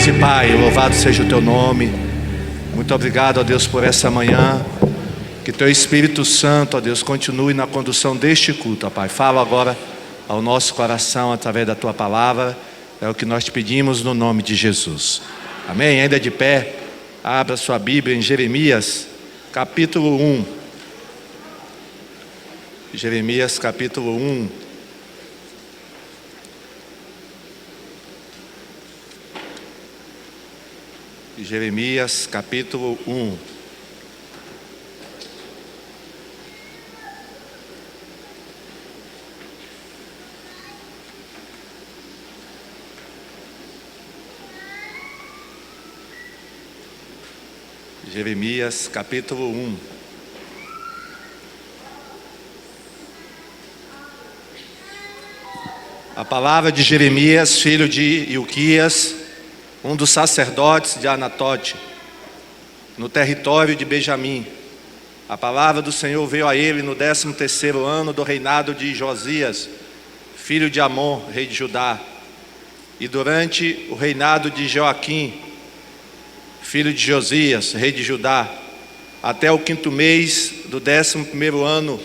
Deus e Pai, louvado seja o Teu nome. Muito obrigado, ó Deus, por essa manhã. Que Teu Espírito Santo, ó Deus, continue na condução deste culto, ó Pai. Fala agora ao nosso coração através da Tua palavra. É o que nós te pedimos no nome de Jesus. Amém? Ainda de pé, abra sua Bíblia em Jeremias, capítulo 1. Jeremias, capítulo 1. Jeremias, capítulo 1. Jeremias, capítulo 1. A palavra de Jeremias, filho de Ilquias, um dos sacerdotes de Anatote, no território de Benjamim. A palavra do Senhor veio a ele no 13º ano do reinado de Josias, filho de Amon, rei de Judá, e durante o reinado de Joaquim, filho de Josias, rei de Judá, até o 5º mês do 11º ano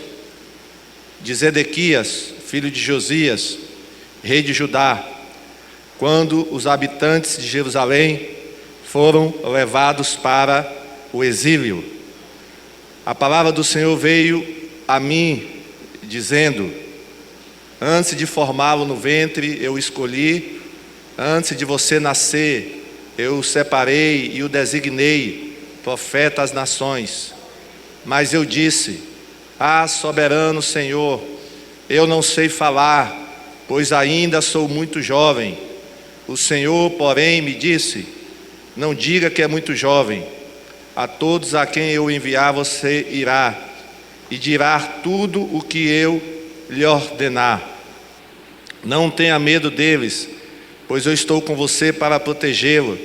de Zedequias, filho de Josias, rei de Judá, quando os habitantes de Jerusalém foram levados para o exílio. A palavra do Senhor veio a mim, dizendo: antes de formá-lo no ventre, eu o escolhi, antes de você nascer, eu o separei e o designei profeta às nações. Mas eu disse: ah, soberano Senhor, eu não sei falar, pois ainda sou muito jovem. O Senhor, porém, me disse: não diga que é muito jovem. A todos a quem eu enviar você irá, e dirá tudo o que eu lhe ordenar. Não tenha medo deles, pois eu estou com você para protegê-lo,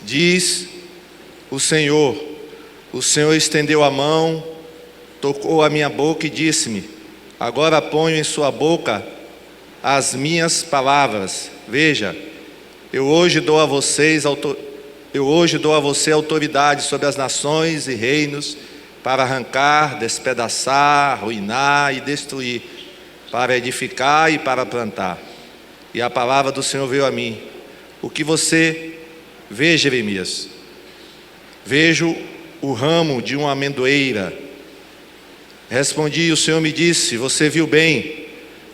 diz o Senhor. O Senhor estendeu a mão, tocou a minha boca e disse-me: agora ponho em sua boca as minhas palavras. Veja, eu hoje dou a você autoridade sobre as nações e reinos, para arrancar, despedaçar, arruinar e destruir, para edificar e para plantar. E a palavra do Senhor veio a mim: o que você vê, Jeremias? Vejo o ramo de uma amendoeira. Respondi, e o Senhor me disse: você viu bem,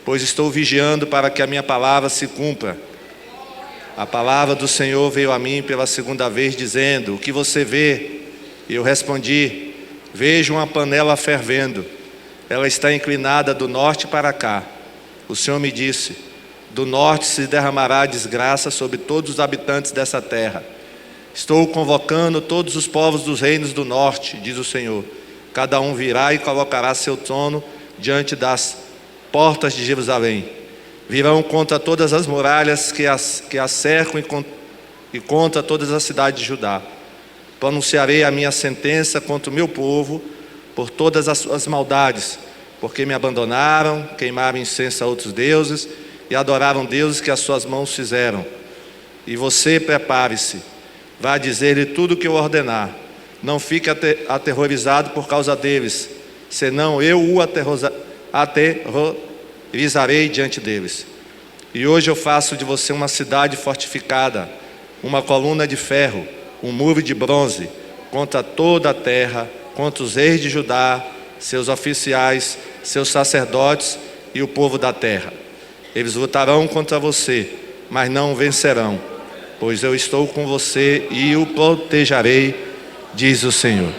pois estou vigiando para que a minha palavra se cumpra. A palavra do Senhor veio a mim pela segunda vez, dizendo: o que você vê? E eu respondi: vejo uma panela fervendo. Ela está inclinada do norte para cá. O Senhor me disse: do norte se derramará desgraça sobre todos os habitantes dessa terra. Estou convocando todos os povos dos reinos do norte, diz o Senhor. Cada um virá e colocará seu trono diante das portas de Jerusalém. Virão contra todas as muralhas que a cercam e contra todas as cidades de Judá. Pronunciarei a minha sentença contra o meu povo por todas as suas maldades, porque me abandonaram, queimaram incenso a outros deuses e adoraram deuses que as suas mãos fizeram. E você prepare-se, vá dizer-lhe tudo o que eu ordenar. Não fique aterrorizado por causa deles, senão eu o aterrorizarei diante deles. E hoje eu faço de você uma cidade fortificada, uma coluna de ferro, um muro de bronze, contra toda a terra, contra os reis de Judá, seus oficiais, seus sacerdotes e o povo da terra. Eles lutarão contra você, mas não vencerão, pois eu estou com você e o protegerei, diz o Senhor.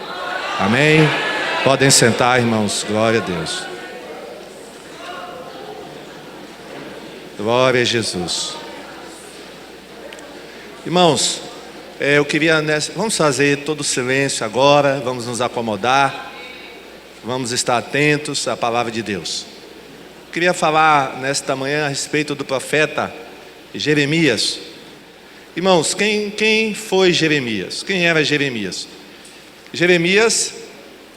Amém? Podem sentar, irmãos. Glória a Deus. Glória a Jesus. Irmãos, eu queria, vamos fazer todo o silêncio agora, vamos nos acomodar, vamos estar atentos à palavra de Deus. Eu queria falar nesta manhã a respeito do profeta Jeremias. Irmãos, quem foi Jeremias? Quem era Jeremias? Jeremias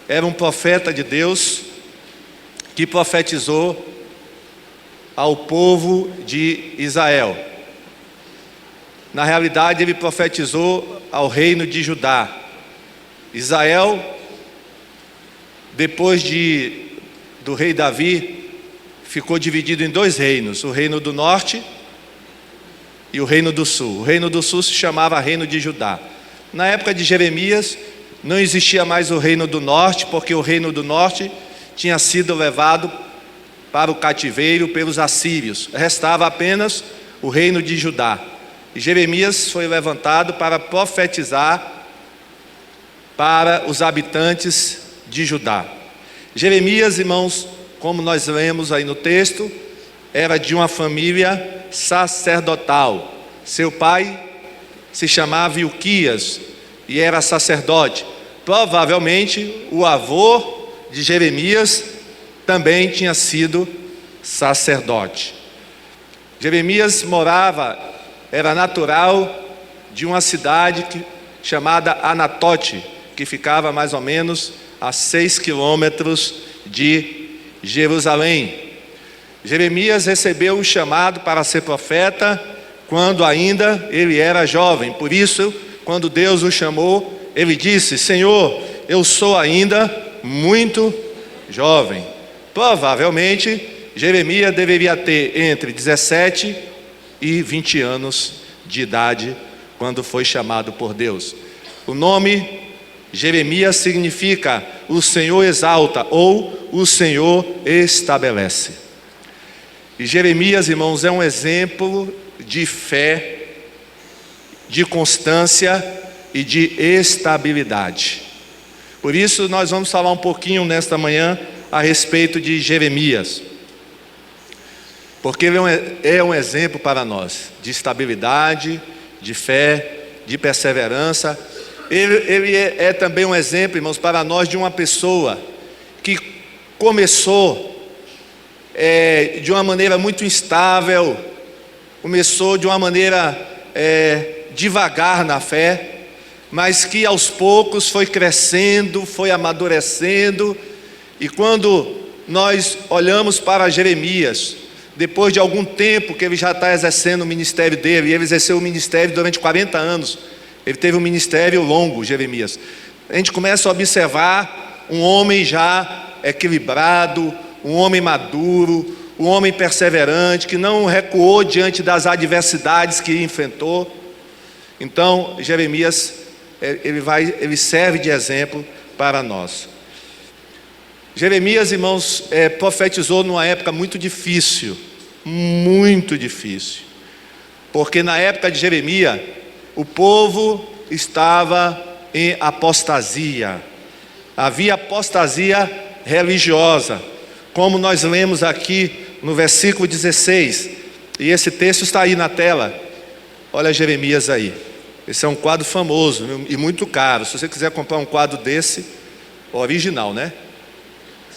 era um profeta de Deus que profetizou ao povo de Israel. Na realidade, ele profetizou ao reino de Judá. Israel, depois do rei Davi, ficou dividido em dois reinos: o reino do norte e o reino do sul. O reino do sul se chamava reino de Judá. Na época de Jeremias, não existia mais o reino do norte, porque o reino do norte tinha sido levado para o cativeiro pelos assírios. Restava apenas o reino de Judá. E Jeremias foi levantado para profetizar para os habitantes de Judá. Jeremias, irmãos, como nós lemos aí no texto, era de uma família sacerdotal. Seu pai se chamava Ilquias e era sacerdote. Provavelmente o avô de Jeremias também tinha sido sacerdote. Jeremias era natural de uma cidade chamada Anatote, que ficava mais ou menos a 6 quilômetros de Jerusalém. Jeremias recebeu o chamado para ser profeta quando ainda ele era jovem. Por isso, quando Deus o chamou, ele disse: Senhor, eu sou ainda muito jovem. Provavelmente, Jeremias deveria ter entre 17 e 20 anos de idade quando foi chamado por Deus. O nome Jeremias significa o Senhor exalta ou o Senhor estabelece. E Jeremias, irmãos, é um exemplo de fé, de constância e de estabilidade. Por isso nós vamos falar um pouquinho nesta manhã a respeito de Jeremias, porque ele é um exemplo para nós de estabilidade, de fé, de perseverança. Ele é também um exemplo, irmãos, para nós de uma pessoa que começou de uma maneira muito instável, começou de uma maneira devagar na fé, mas que aos poucos foi crescendo, foi amadurecendo. E quando nós olhamos para Jeremias, depois de algum tempo que ele já está exercendo o ministério dele, e ele exerceu o ministério durante 40 anos, ele teve um ministério longo, Jeremias. A gente começa a observar um homem já equilibrado, um homem maduro, um homem perseverante, que não recuou diante das adversidades que enfrentou. Então, Jeremias, ele serve de exemplo para nós. Jeremias, irmãos, profetizou numa época muito difícil, porque na época de Jeremias, o povo estava em apostasia, havia apostasia religiosa, como nós lemos aqui no versículo 16, e esse texto está aí na tela. Olha Jeremias aí, esse é um quadro famoso e muito caro. Se você quiser comprar um quadro desse, original, né?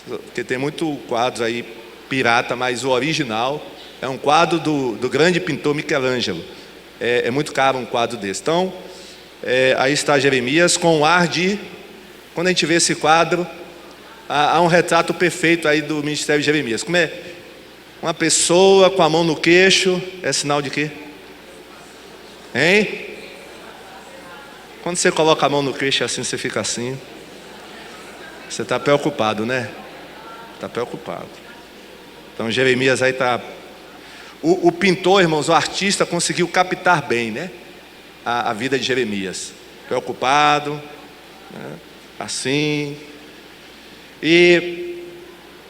Porque tem muito quadros aí pirata, mas o original é um quadro do grande pintor Michelangelo. É muito caro um quadro desse. Então, aí está Jeremias com um ar de... Quando a gente vê esse quadro, há um retrato perfeito aí do ministério de Jeremias. Como é? Uma pessoa com a mão no queixo, é sinal de quê? Hein? Quando você coloca a mão no queixo assim, você fica assim. Você está preocupado, né? Está preocupado. Então Jeremias aí está... O pintor, irmãos, o artista conseguiu captar bem, né? A vida de Jeremias. Preocupado, né? Assim. E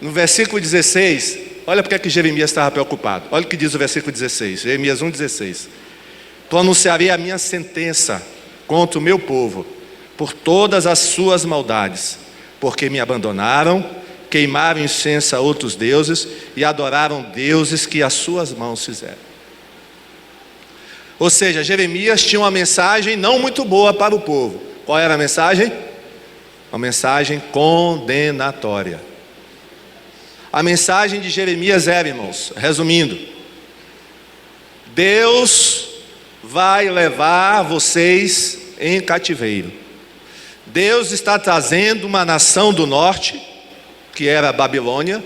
no versículo 16, olha porque é que Jeremias estava preocupado. Olha o que diz o versículo 16, Jeremias 1,16. Pronunciarei a minha sentença contra o meu povo, por todas as suas maldades, porque me abandonaram, queimaram incenso a outros deuses e adoraram deuses que as suas mãos fizeram. Ou seja, Jeremias tinha uma mensagem não muito boa para o povo. Qual era a mensagem? Uma mensagem condenatória. A mensagem de Jeremias era, irmãos, resumindo, Deus vai levar vocês em cativeiro. Deus está trazendo uma nação do norte, que era a Babilônia.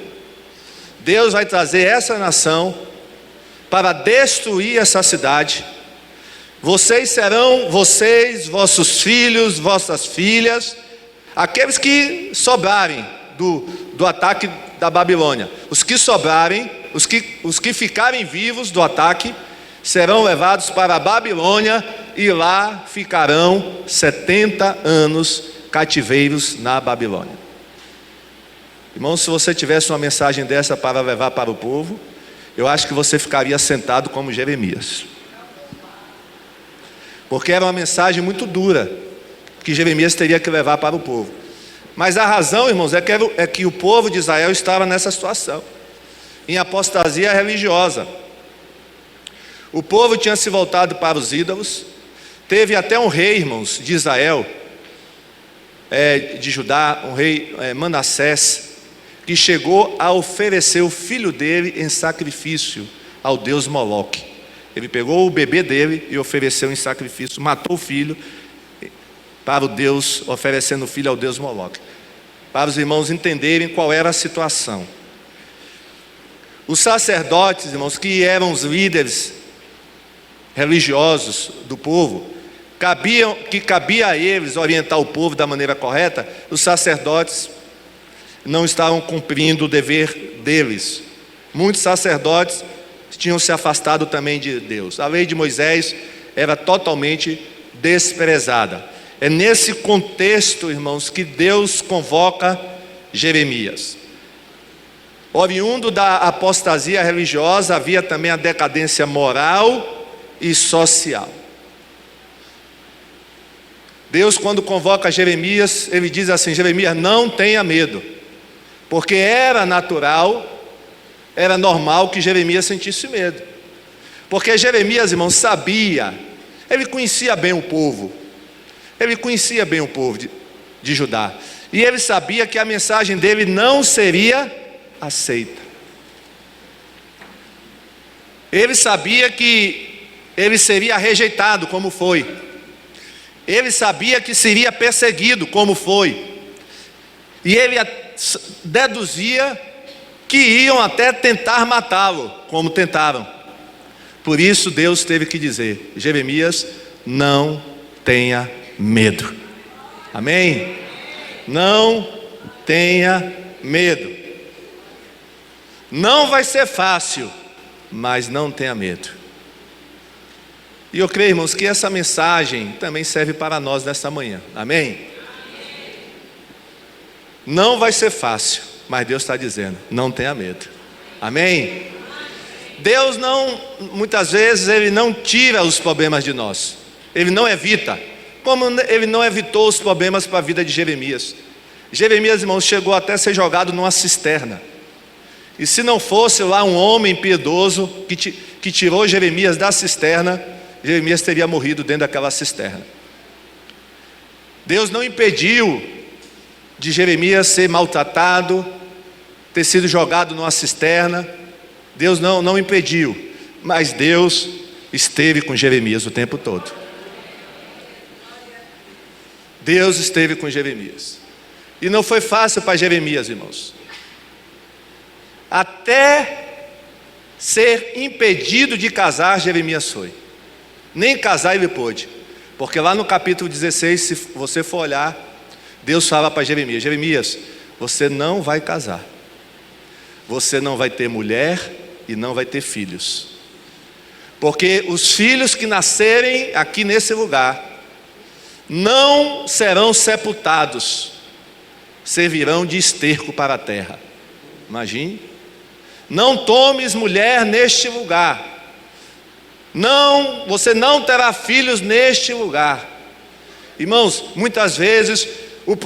Deus vai trazer essa nação para destruir essa cidade. Vocês, vossos filhos, vossas filhas, aqueles que sobrarem do ataque da Babilônia, os que sobrarem, os que ficarem vivos do ataque, serão levados para a Babilônia e lá ficarão 70 anos cativeiros na Babilônia. Irmão, se você tivesse uma mensagem dessa para levar para o povo, eu acho que você ficaria sentado como Jeremias, porque era uma mensagem muito dura que Jeremias teria que levar para o povo. Mas a razão, irmãos, é que o povo de Israel estava nessa situação, em apostasia religiosa. O povo tinha se voltado para os ídolos. Teve até um rei, irmãos, de Israel, de Judá, um rei Manassés, que chegou a oferecer o filho dele em sacrifício ao deus Moloque. Ele pegou o bebê dele e ofereceu em sacrifício, matou o filho para o Deus, oferecendo o filho ao deus Moloque. Para os irmãos entenderem qual era a situação. Os sacerdotes, irmãos, que eram os líderes religiosos do povo, cabia a eles orientar o povo da maneira correta. Os sacerdotes não estavam cumprindo o dever deles. Muitos sacerdotes tinham se afastado também de Deus. A lei de Moisés era totalmente desprezada. É nesse contexto, irmãos, que Deus convoca Jeremias. Oriundo da apostasia religiosa, havia também a decadência moral e social. Deus, quando convoca Jeremias, ele diz assim: Jeremias, não tenha medo, porque era natural, era normal que Jeremias sentisse medo, porque Jeremias, irmãos, sabia, ele conhecia bem o povo, de Judá, e ele sabia que a mensagem dele não seria aceita. Ele sabia que ele seria rejeitado, como foi. Ele sabia que seria perseguido, como foi. E ele deduzia que iam até tentar matá-lo, como tentaram. Por isso Deus teve que dizer: Jeremias, não tenha medo. Amém? Não tenha medo. Não vai ser fácil, mas não tenha medo. E eu creio, irmãos, que essa mensagem também serve para nós nesta manhã. Amém? Não vai ser fácil, mas Deus está dizendo: não tenha medo. Amém? Deus não, muitas vezes, Ele não tira os problemas de nós. Ele não evita, como Ele não evitou os problemas para a vida de Jeremias. Jeremias, irmãos, chegou até a ser jogado numa cisterna. E se não fosse lá um homem piedoso que tirou Jeremias da cisterna, Jeremias teria morrido dentro daquela cisterna. Deus não impediu de Jeremias ser maltratado, ter sido jogado numa cisterna. Deus não impediu, mas Deus esteve com Jeremias o tempo todo. Deus esteve com Jeremias. E não foi fácil para Jeremias, irmãos. Até ser impedido de casar, Jeremias foi. Nem casar ele pôde. Porque lá no capítulo 16, se você for olhar, Deus fala para Jeremias: Jeremias, você não vai casar. Você não vai ter mulher e não vai ter filhos. Porque os filhos que nascerem aqui nesse lugar não serão sepultados, servirão de esterco para a terra. Imagine. Não tomes mulher neste lugar. Não, você não terá filhos neste lugar. Irmãos, muitas vezes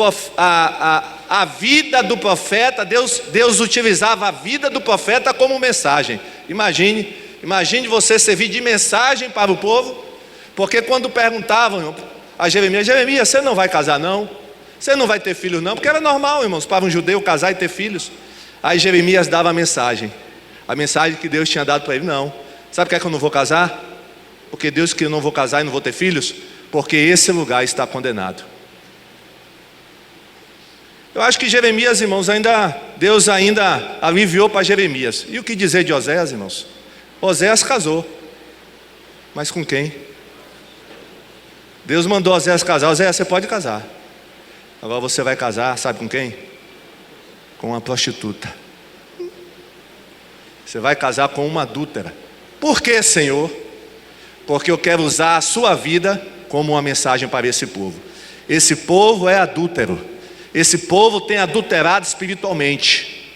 a vida do profeta, Deus utilizava a vida do profeta como mensagem. Imagine você servir de mensagem para o povo, porque quando perguntavam a Jeremias: Jeremias, você não vai casar não? Você não vai ter filhos não? Porque era normal, irmãos, para um judeu casar e ter filhos. Aí Jeremias dava a mensagem que Deus tinha dado para ele: não, sabe por que eu não vou casar? Porque Deus que eu não vou casar e não vou ter filhos? Porque esse lugar está condenado. Eu acho que Jeremias, irmãos, Deus ainda aliviou para Jeremias. E o que dizer de Oséias, irmãos? Oséias casou, mas com quem? Deus mandou Oséias casar. Oséias, você pode casar. Agora você vai casar, sabe com quem? Com uma prostituta. Você vai casar com uma adúltera. Por que, Senhor? Porque eu quero usar a sua vida como uma mensagem para esse povo. Esse povo é adúltero. Esse povo tem adulterado espiritualmente.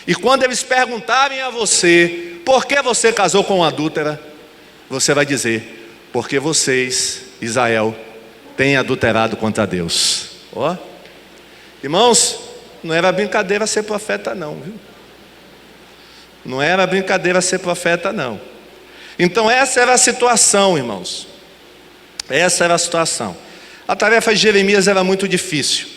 E quando eles perguntarem a você: por que você casou com uma adúltera? Você vai dizer: porque vocês, Israel, têm adulterado contra Deus. Ó, irmãos, não era brincadeira ser profeta não, viu? Não era brincadeira ser profeta não. Então essa era a situação, irmãos. Essa era a situação. A tarefa de Jeremias era muito difícil.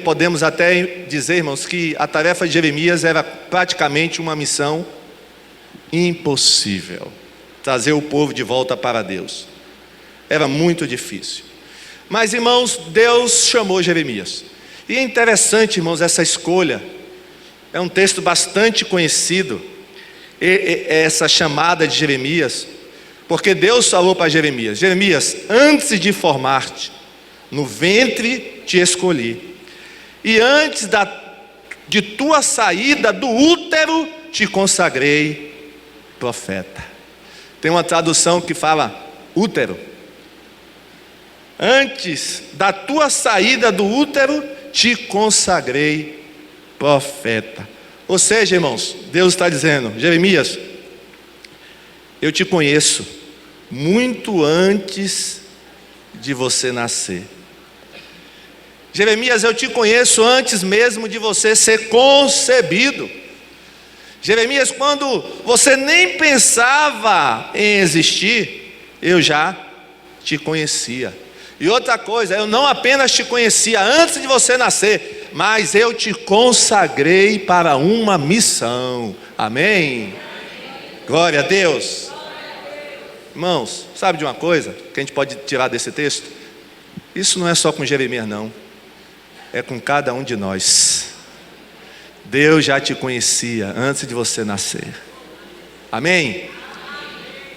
Podemos até dizer, irmãos, que a tarefa de Jeremias era praticamente uma missão impossível. Trazer o povo de volta para Deus. Era muito difícil. Mas, irmãos, Deus chamou Jeremias. E é interessante, irmãos, essa escolha. É um texto bastante conhecido, essa chamada de Jeremias, porque Deus falou para Jeremias: Jeremias, antes de formar-te no ventre te escolhi, e antes de tua saída do útero te consagrei profeta. Tem uma tradução que fala útero. Antes da tua saída do útero, te consagrei profeta. Ou seja, irmãos, Deus está dizendo: Jeremias, eu te conheço muito antes de você nascer. Jeremias, eu te conheço antes mesmo de você ser concebido. Jeremias, quando você nem pensava em existir, eu já te conhecia. E outra coisa, eu não apenas te conhecia antes de você nascer, mas eu te consagrei para uma missão. Amém? Glória a Deus. Irmãos, sabe de uma coisa que a gente pode tirar desse texto? Isso não é só com Jeremias, não. É com cada um de nós. Deus já te conhecia antes de você nascer. Amém?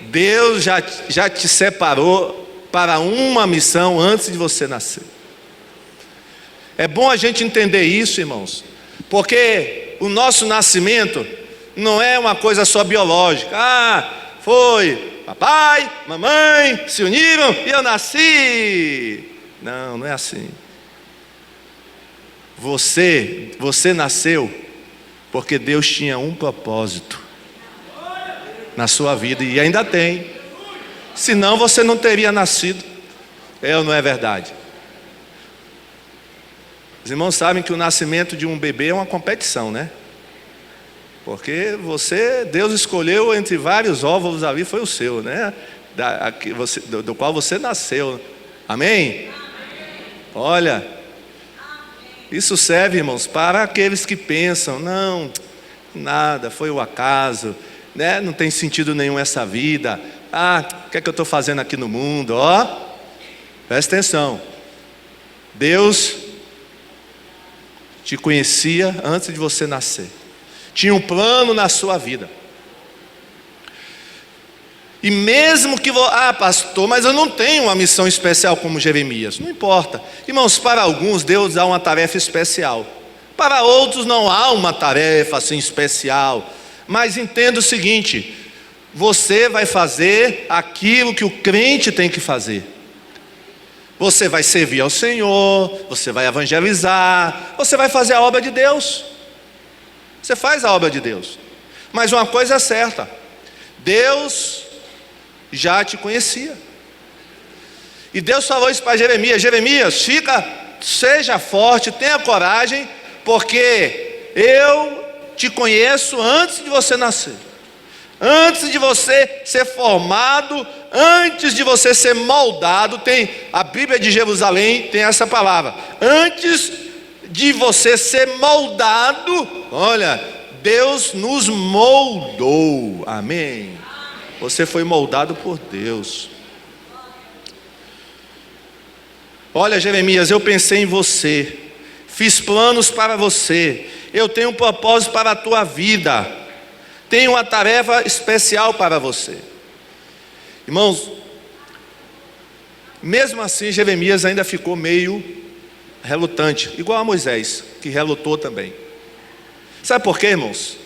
Deus já te separou para uma missão antes de você nascer. É bom a gente entender isso, irmãos, porque o nosso nascimento não é uma coisa só biológica. Foi papai, mamãe se uniram e eu nasci. Não, não é assim. Você nasceu porque Deus tinha um propósito na sua vida, e ainda tem. Senão você não teria nascido. É ou não é verdade? Os irmãos sabem que o nascimento de um bebê é uma competição, né? Porque Deus escolheu entre vários óvulos ali, foi o seu, né? Do qual você nasceu. Amém? Olha, isso serve, irmãos, para aqueles que pensam: não, nada, foi o acaso, né? Não tem sentido nenhum essa vida. O que é que eu estou fazendo aqui no mundo? Presta atenção. Deus te conhecia antes de você nascer. Tinha um plano na sua vida. E mesmo que pastor, mas eu não tenho uma missão especial como Jeremias. Não importa. Irmãos, para alguns Deus dá uma tarefa especial. Para outros não há uma tarefa assim especial. Mas entenda o seguinte: você vai fazer aquilo que o crente tem que fazer. Você vai servir ao Senhor, você vai evangelizar, você vai fazer a obra de Deus. Você faz a obra de Deus. Mas uma coisa é certa: Deus já te conhecia. E Deus falou isso para Jeremias: Jeremias, seja forte, tenha coragem, porque eu te conheço antes de você nascer. Antes de você ser formado, antes de você ser moldado. A Bíblia de Jerusalém tem essa palavra: antes de você ser moldado, olha, Deus nos moldou. Amém? Você foi moldado por Deus. Olha, Jeremias, eu pensei em você, fiz planos para você, eu tenho um propósito para a tua vida, tenho uma tarefa especial para você. Irmãos, mesmo assim Jeremias ainda ficou meio relutante, igual a Moisés, que relutou também. Sabe por quê, irmãos?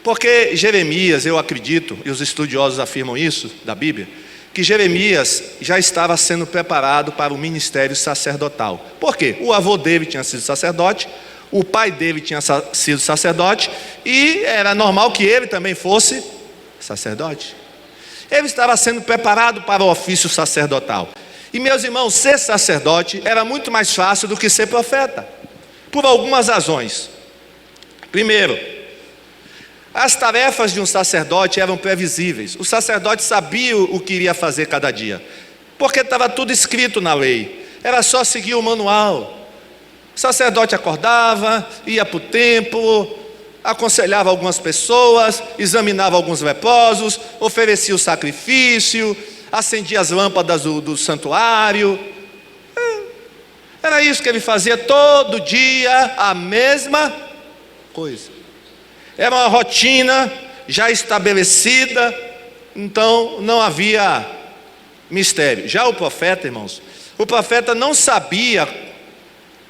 Porque Jeremias, eu acredito, e os estudiosos afirmam isso da Bíblia, que Jeremias já estava sendo preparado para o ministério sacerdotal. Por quê? O avô dele tinha sido sacerdote, o pai dele tinha sido sacerdote, e era normal que ele também fosse sacerdote. Ele estava sendo preparado para o ofício sacerdotal. E meus irmãos, ser sacerdote era muito mais fácil do que ser profeta, por algumas razões. Primeiro, as tarefas de um sacerdote eram previsíveis. O sacerdote sabia o que iria fazer cada dia, porque estava tudo escrito na lei. Era só seguir o manual. O sacerdote acordava, ia para o templo, aconselhava algumas pessoas, examinava alguns leprosos, oferecia o sacrifício, acendia as lâmpadas do santuário. Era isso que ele fazia todo dia, a mesma coisa. Era uma rotina já estabelecida, então não havia mistério. Já o profeta, irmãos, o profeta não sabia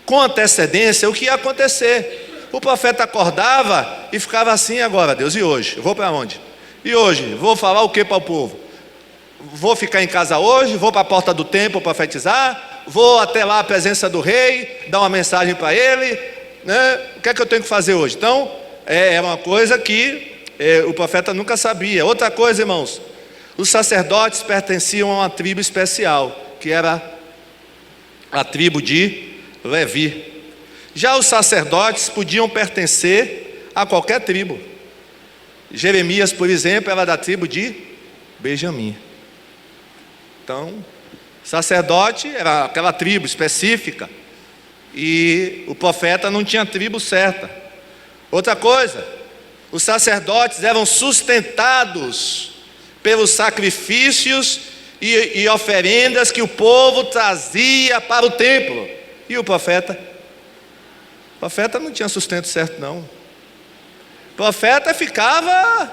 com antecedência o que ia acontecer. O profeta acordava e ficava assim: agora, Deus, e hoje? Eu vou para onde? E hoje, vou falar o que para o povo? Vou ficar em casa hoje, vou para a porta do templo profetizar, vou até lá a presença do rei, dar uma mensagem para ele, né? O que é que eu tenho que fazer hoje? Então, é uma coisa que o profeta nunca sabia. Outra coisa, irmãos, os sacerdotes pertenciam a uma tribo especial, que era a tribo de Levi. Já os sacerdotes podiam pertencer a qualquer tribo. Jeremias, por exemplo, era da tribo de Benjamim. Então, sacerdote era aquela tribo específica, e o profeta não tinha tribo certa. Outra coisa, os sacerdotes eram sustentados pelos sacrifícios e oferendas que o povo trazia para o templo. E o profeta? O profeta não tinha sustento certo, não. O profeta ficava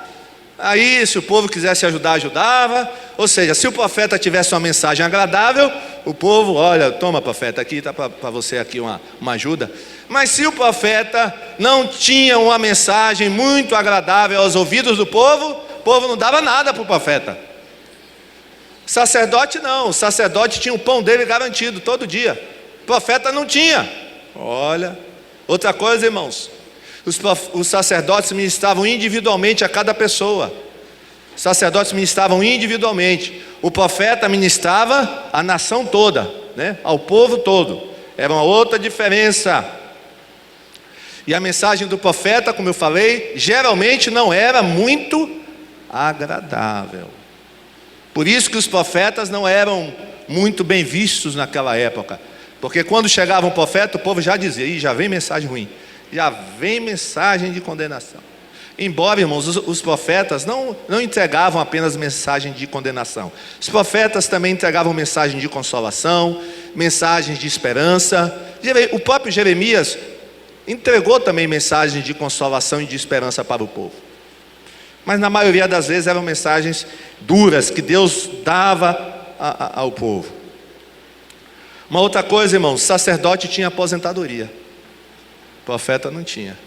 aí, se o povo quisesse ajudar, ajudava. Ou seja, se o profeta tivesse uma mensagem agradável, o povo, olha, toma profeta, aqui está para você aqui uma ajuda. Mas se o profeta não tinha uma mensagem muito agradável aos ouvidos do povo, o povo não dava nada para o profeta. Sacerdote não, o sacerdote tinha o pão dele garantido todo dia. O profeta não tinha. Olha, outra coisa, irmãos, os sacerdotes ministravam individualmente a cada pessoa. Os sacerdotes ministravam individualmente. O profeta ministrava a nação toda, né? Ao povo todo. Era uma outra diferença. E a mensagem do profeta, como eu falei, geralmente não era muito agradável. Por isso que os profetas não eram muito bem vistos naquela época. Porque quando chegava um profeta, o povo já dizia: ih, já vem mensagem ruim, já vem mensagem de condenação. Embora, irmãos, os profetas não entregavam apenas mensagem de condenação. Os profetas também entregavam mensagem de consolação, mensagens de esperança. O próprio Jeremias entregou também mensagens de consolação e de esperança para o povo. Mas na maioria das vezes eram mensagens duras que Deus dava ao povo. Uma outra coisa, irmãos, sacerdote tinha aposentadoria, profeta não tinha.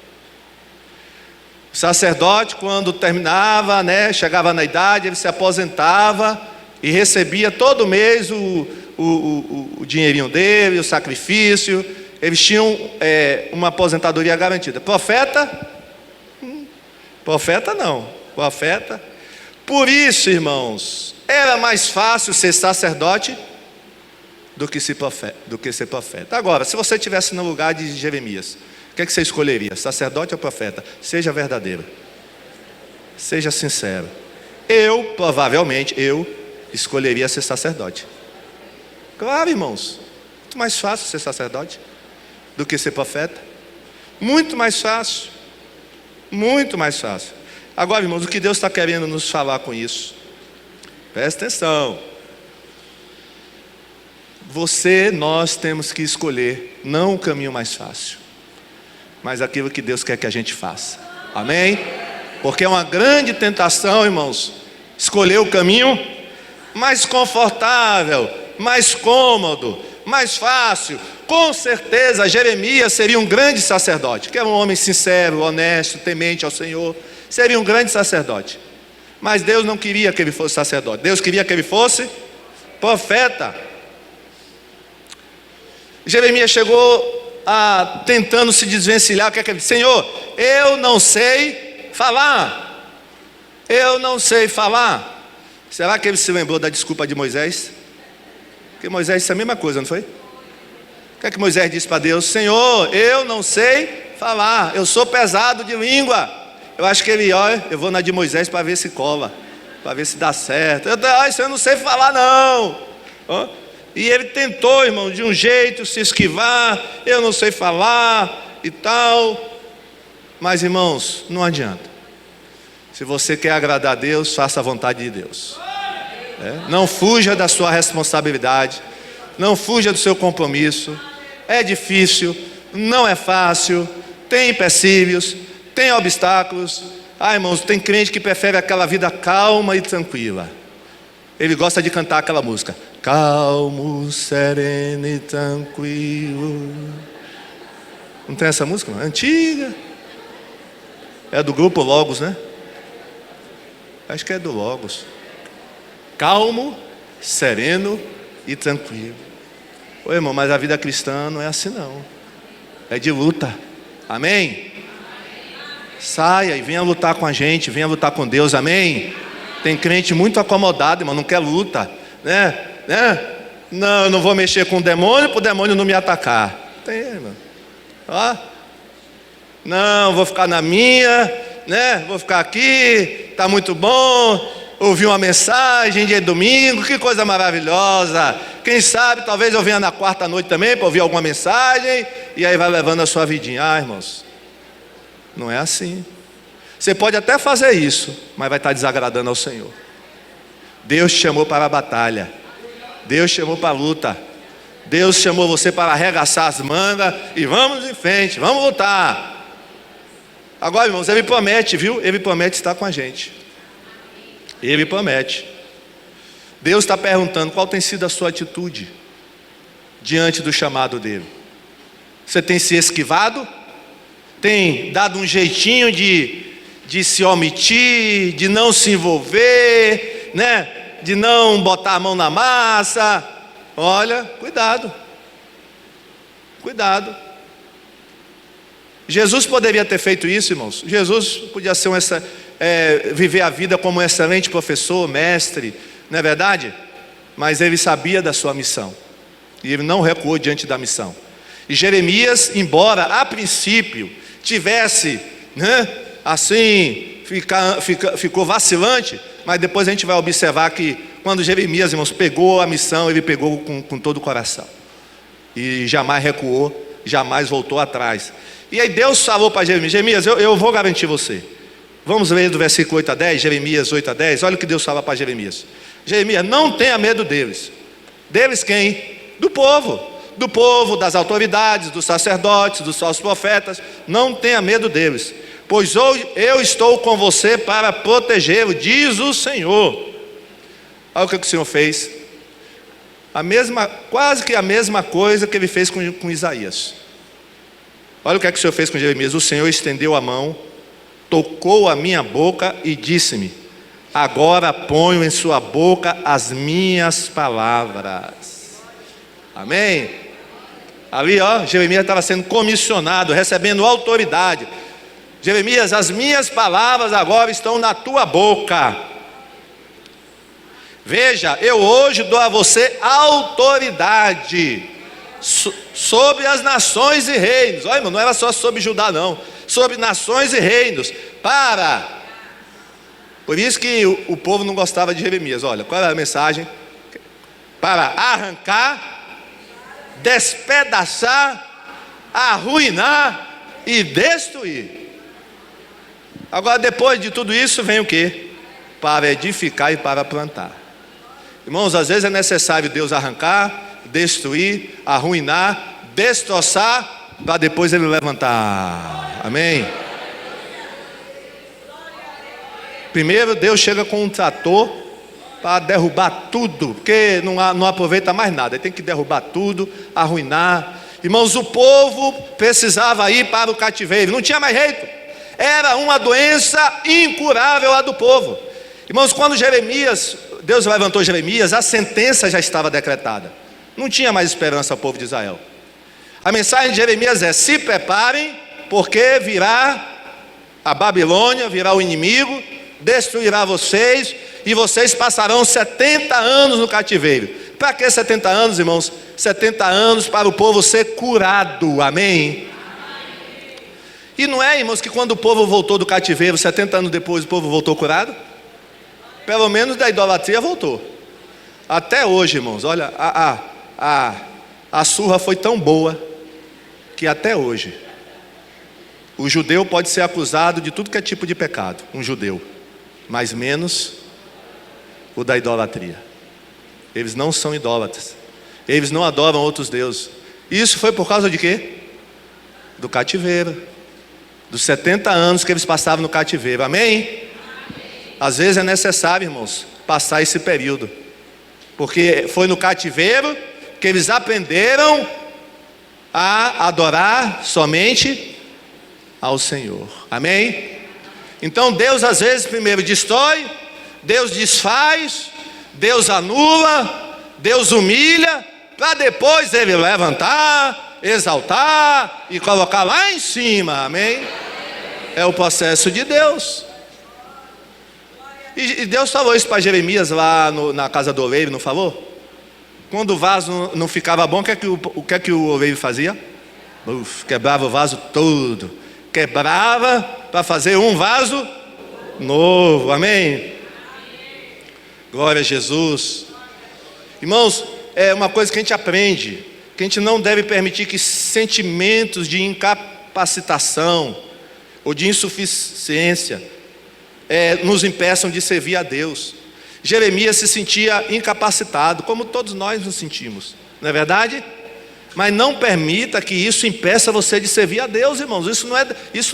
O sacerdote, quando terminava, né, chegava na idade, ele se aposentava e recebia todo mês o dinheirinho dele, o sacrifício. Eles tinham uma aposentadoria garantida. Profeta? Profeta não. Profeta. Por isso, irmãos, era mais fácil ser sacerdote do que ser profeta. Agora, se você estivesse no lugar de Jeremias, o que você escolheria? Sacerdote ou profeta? Seja verdadeiro. Seja sincero. Provavelmente, escolheria ser sacerdote. Claro, irmãos. Muito mais fácil ser sacerdote do que ser profeta. Muito mais fácil. Muito mais fácil. Agora, irmãos, o que Deus está querendo nos falar com isso? Presta atenção. Nós temos que escolher não o caminho mais fácil, mas aquilo que Deus quer que a gente faça. Amém? Porque é uma grande tentação, irmãos, escolher o caminho mais confortável, mais cômodo, mais fácil. Com certeza Jeremias seria um grande sacerdote, que era um homem sincero, honesto, temente ao Senhor. Seria um grande sacerdote. Mas Deus não queria que ele fosse sacerdote. Deus queria que ele fosse profeta. Jeremias chegou tentando se desvencilhar. O que é que ele disse? Senhor, eu não sei falar. Eu não sei falar. Será que ele se lembrou da desculpa de Moisés? Porque Moisés disse a mesma coisa, não foi? O que é que Moisés disse para Deus? Senhor, eu não sei falar. Eu sou pesado de língua. Eu acho que eu vou na de Moisés para ver se cola, para ver se dá certo. Isso eu não sei falar não. E ele tentou, irmão, de um jeito se esquivar. Eu não sei falar e tal. Mas, irmãos, não adianta. Se você quer agradar a Deus, faça a vontade de Deus. Não fuja da sua responsabilidade. Não fuja do seu compromisso. É difícil, não é fácil, tem empecilhos, tem obstáculos. Irmãos, tem crente que prefere aquela vida calma e tranquila. Ele gosta de cantar aquela música: calmo, sereno e tranquilo. Não tem essa música? Não? É antiga. É do grupo Logos, né? Acho que é do Logos. Calmo, sereno e tranquilo. Ô irmão, mas a vida cristã não é assim não. É de luta. Amém? Saia e venha lutar com a gente, venha lutar com Deus, amém? Tem crente muito acomodado, irmão, não quer luta, né? Não, eu não vou mexer com o demônio para o demônio não me atacar. Tem, irmão. Ó. Não, vou ficar na minha, né? Vou ficar aqui, tá muito bom. Ouvi uma mensagem de domingo, que coisa maravilhosa. Quem sabe, talvez eu venha na quarta noite também para ouvir alguma mensagem, e aí vai levando a sua vidinha. Ah, irmãos, não é assim. Você pode até fazer isso, mas vai estar desagradando ao Senhor. Deus te chamou para a batalha. Deus te chamou para a luta. Deus chamou você para arregaçar as mangas e vamos em frente, vamos lutar. Agora, irmãos, Ele promete, viu? Ele promete estar com a gente. Ele promete. Deus está perguntando qual tem sido a sua atitude diante do chamado dele. Você tem se esquivado? Tem dado um jeitinho de se omitir, de não se envolver, né? De não botar a mão na massa? Olha, cuidado. Cuidado. Jesus poderia ter feito isso, irmãos. Jesus podia ser viver a vida como um excelente professor, mestre, não é verdade? Mas ele sabia da sua missão e ele não recuou diante da missão. E Jeremias, embora a princípio tivesse, né, assim, ficou vacilante, mas depois a gente vai observar que quando Jeremias, irmãos, pegou a missão, ele pegou com todo o coração e jamais recuou, jamais voltou atrás. E aí Deus falou para Jeremias: Jeremias, eu vou garantir você. Vamos ler do versículo 8 a 10, Jeremias 8 a 10. Olha o que Deus fala para Jeremias. Jeremias, não tenha medo deles. Deles quem? Do povo, das autoridades, dos sacerdotes, dos falsos profetas. Não tenha medo deles, pois eu estou com você para protegê-lo, diz o Senhor. Olha o que o Senhor fez. Quase que a mesma coisa que ele fez com Isaías. Olha o que o Senhor fez com Jeremias. O Senhor estendeu a mão, tocou a minha boca e disse-me: agora ponho em sua boca as minhas palavras. Amém? Ali, ó, Jeremias estava sendo comissionado, recebendo autoridade. Jeremias, as minhas palavras agora estão na tua boca. Veja, eu hoje dou a você autoridade sobre as nações e reinos. Olha, irmão, não era só sobre Judá não, sobre nações e reinos. Por isso que o povo não gostava de Jeremias. Olha, qual era a mensagem? Para arrancar, despedaçar, arruinar e destruir. Agora, depois de tudo isso, vem o quê? Para edificar e para plantar. Irmãos, às vezes é necessário Deus arrancar, destruir, arruinar, destroçar, para depois Ele levantar. Amém? Primeiro Deus chega com um trator para derrubar tudo, porque não aproveita mais nada. Ele tem que derrubar tudo, arruinar. Irmãos, o povo precisava ir para o cativeiro, não tinha mais jeito. Era uma doença incurável a do povo. Irmãos, quando Deus levantou Jeremias, a sentença já estava decretada. Não tinha mais esperança ao povo de Israel. A mensagem de Jeremias é: se preparem, porque virá a Babilônia, virá o inimigo, destruirá vocês, e vocês passarão 70 anos no cativeiro. Para que 70 anos, irmãos? 70 anos para o povo ser curado, amém? E não é, irmãos, que quando o povo voltou do cativeiro, 70 anos depois o povo voltou curado? Pelo menos da idolatria voltou. Até hoje, irmãos, olha, a surra foi tão boa que até hoje o judeu pode ser acusado de tudo que é tipo de pecado, um judeu, mas menos o da idolatria. Eles não são idólatras, eles não adoram outros deuses. Isso foi por causa de quê? Do cativeiro, dos 70 anos que eles passavam no cativeiro, amém? Às vezes é necessário, irmãos, passar esse período, porque foi no cativeiro que eles aprenderam a adorar somente ao Senhor, amém? Então Deus às vezes primeiro destrói, Deus desfaz, Deus anula, Deus humilha, para depois Ele levantar, exaltar e colocar lá em cima, amém? É o processo de Deus. E Deus falou isso para Jeremias lá na casa do oleiro, não falou? Quando o vaso não ficava bom, o que é que o oleiro fazia? Quebrava o vaso todo. Quebrava para fazer um vaso novo, amém? Glória a Jesus. Irmãos, é uma coisa que a gente aprende, que a gente não deve permitir que sentimentos de incapacitação ou de insuficiência nos impeçam de servir a Deus. Jeremias se sentia incapacitado, como todos nós nos sentimos, não é verdade? Mas não permita que isso impeça você de servir a Deus, irmãos. Isso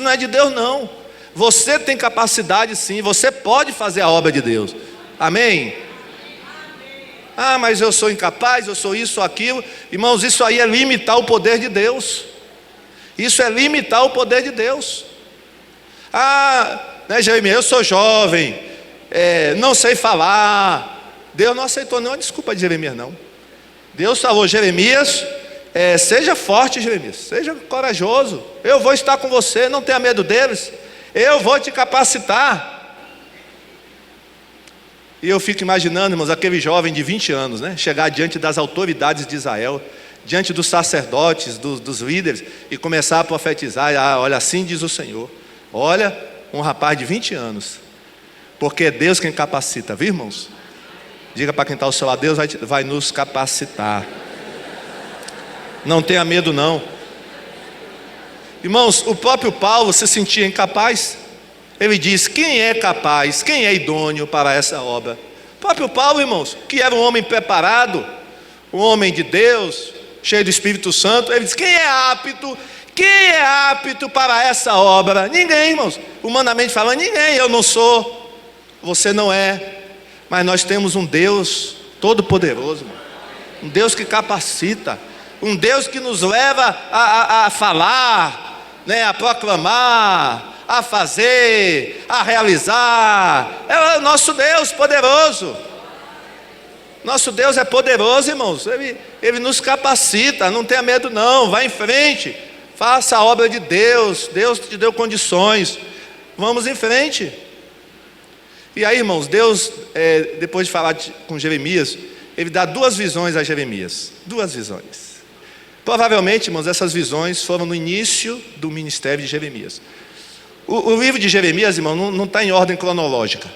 não é de Deus, não. Você tem capacidade sim, você pode fazer a obra de Deus, amém? Ah, mas eu sou incapaz, eu sou isso ou aquilo. Irmãos, isso aí é limitar o poder de Deus. Isso é limitar o poder de Deus. Ah, né, Jeremias, eu sou jovem, não sei falar. Deus não aceitou nenhuma desculpa de Jeremias, não. Deus falou: Jeremias, seja forte, Jeremias, seja corajoso, eu vou estar com você, não tenha medo deles, eu vou te capacitar. E eu fico imaginando, irmãos, aquele jovem de 20 anos, né, chegar diante das autoridades de Israel, diante dos sacerdotes, dos líderes, e começar a profetizar: ah, olha, assim diz o Senhor. Olha, um rapaz de 20 anos, porque é Deus quem capacita, viu, irmãos? Diga para quem está ao seu lado: Deus vai nos capacitar. Não tenha medo, não. Irmãos, o próprio Paulo se sentia incapaz. Ele diz: quem é capaz, quem é idôneo para essa obra? O próprio Paulo, irmãos, que era um homem preparado, um homem de Deus, cheio do Espírito Santo, ele diz: quem é apto? Quem é apto para essa obra? Ninguém, irmãos. Humanamente falando, ninguém. Eu não sou, você não é. Mas nós temos um Deus todo-poderoso, irmão. Um Deus que capacita, um Deus que nos leva a falar, né, a proclamar, a fazer, a realizar. É o nosso Deus poderoso. Nosso Deus é poderoso, irmãos. Ele nos capacita. Não tenha medo, não. Vá em frente, faça a obra de Deus. Deus te deu condições. Vamos em frente. E aí, irmãos, Deus, depois de falar com Jeremias, Ele dá duas visões a Jeremias. Duas visões. Provavelmente, irmãos, essas visões foram no início do ministério de Jeremias. O livro de Jeremias, irmão, não está em ordem cronológica.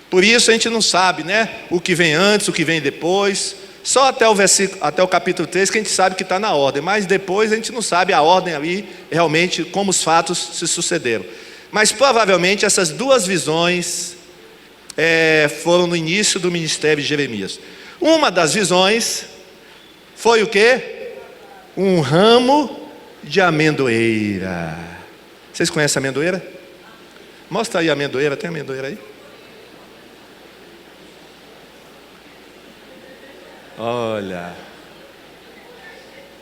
Por isso a gente não sabe, né, o que vem antes, o que vem depois. Só até o capítulo 3 que a gente sabe que está na ordem. Mas depois a gente não sabe a ordem ali, realmente, como os fatos se sucederam. Mas provavelmente essas duas visões foram no início do ministério de Jeremias. Uma das visões foi o quê? Um ramo de amendoeira. Vocês conhecem a amendoeira? Mostra aí a amendoeira, tem amendoeira aí? Olha.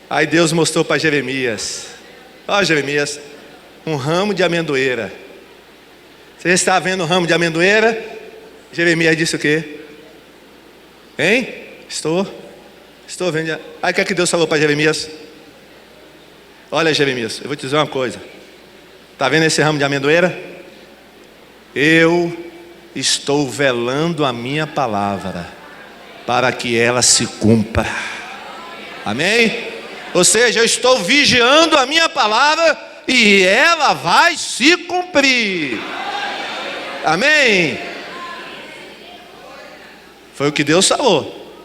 Aí Deus mostrou para Jeremias: ó, Jeremias, um ramo de amendoeira. Você está vendo o ramo de amendoeira? Jeremias disse o quê? Hein? Estou vendo. Aí o que é que Deus falou para Jeremias? Olha, Jeremias, eu vou te dizer uma coisa. Está vendo esse ramo de amendoeira? Eu estou velando a minha palavra para que ela se cumpra. Amém? Ou seja, eu estou vigiando a minha palavra e ela vai se cumprir. Amém? Foi o que Deus falou.